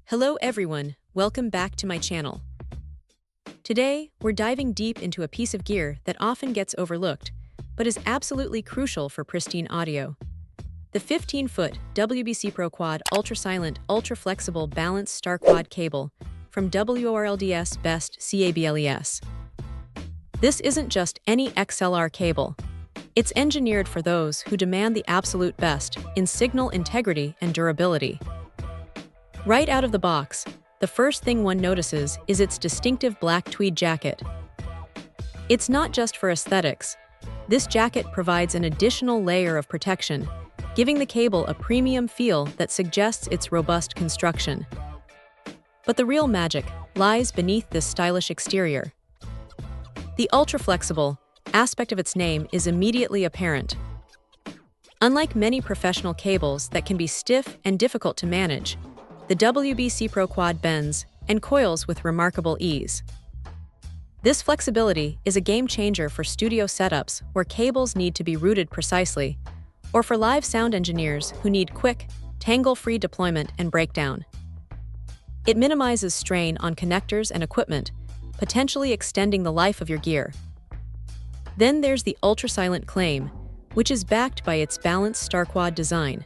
Hello everyone, welcome back to my channel. Today, we're diving deep into a piece of gear that often gets overlooked, but is absolutely crucial for pristine audio. The 15-foot WBC-PRO-Quad ultra-silent, ultra-flexible balanced star-quad cable from WORLD's Best CABLES. This isn't just any XLR cable. It's engineered for those who demand the absolute best in signal integrity and durability. Right out of the box, the first thing one notices is its distinctive black tweed jacket. It's not just for aesthetics. This jacket provides an additional layer of protection, giving the cable a premium feel that suggests its robust construction. But the real magic lies beneath this stylish exterior. The ultra-flexible aspect of its name is immediately apparent. Unlike many professional cables that can be stiff and difficult to manage, the WBC-PRO-Quad bends and coils with remarkable ease. This flexibility is a game-changer for studio setups where cables need to be routed precisely, or for live sound engineers who need quick, tangle-free deployment and breakdown. It minimizes strain on connectors and equipment, potentially extending the life of your gear. Then there's the ultra-silent claim, which is backed by its balanced star-quad design.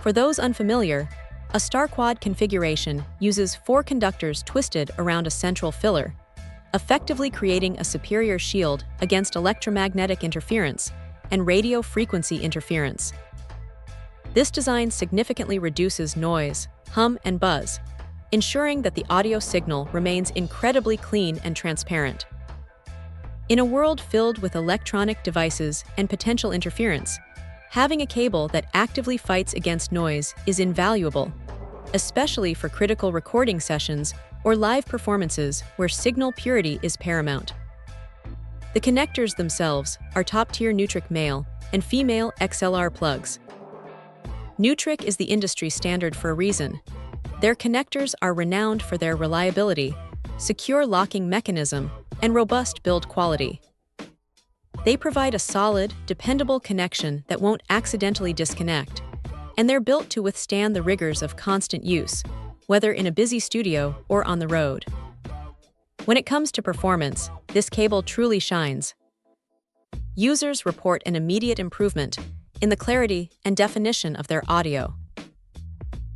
For those unfamiliar, a star-quad configuration uses 4 conductors twisted around a central filler, effectively creating a superior shield against electromagnetic interference and radio frequency interference. This design significantly reduces noise, hum, and buzz, ensuring that the audio signal remains incredibly clean and transparent. In a world filled with electronic devices and potential interference, having a cable that actively fights against noise is invaluable, especially for critical recording sessions or live performances where signal purity is paramount. The connectors themselves are top-tier Nutric male and female XLR plugs. Nutric is the industry standard for a reason. Their connectors are renowned for their reliability, secure locking mechanism, and robust build quality. They provide a solid, dependable connection that won't accidentally disconnect, and they're built to withstand the rigors of constant use, whether in a busy studio or on the road. When it comes to performance, this cable truly shines. Users report an immediate improvement in the clarity and definition of their audio.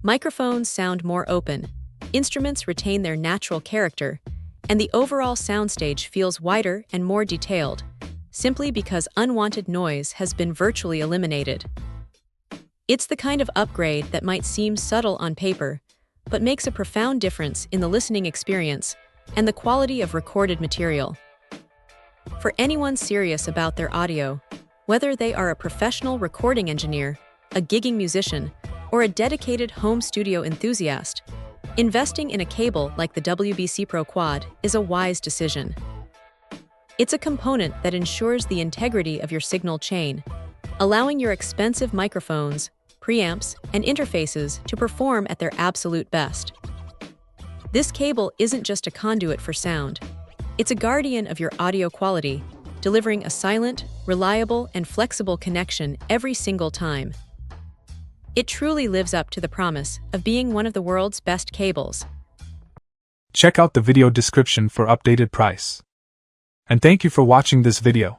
Microphones sound more open, instruments retain their natural character, and the overall soundstage feels wider and more detailed, simply because unwanted noise has been virtually eliminated. It's the kind of upgrade that might seem subtle on paper, but makes a profound difference in the listening experience and the quality of recorded material. For anyone serious about their audio, whether they are a professional recording engineer, a gigging musician, or a dedicated home studio enthusiast, investing in a cable like the WBC-PRO-Quad is a wise decision. It's a component that ensures the integrity of your signal chain, allowing your expensive microphones, preamps, and interfaces to perform at their absolute best. This cable isn't just a conduit for sound. It's a guardian of your audio quality, delivering a silent, reliable, and flexible connection every single time. It truly lives up to the promise of being one of the world's best cables. Check out the video description for updated price. And thank you for watching this video.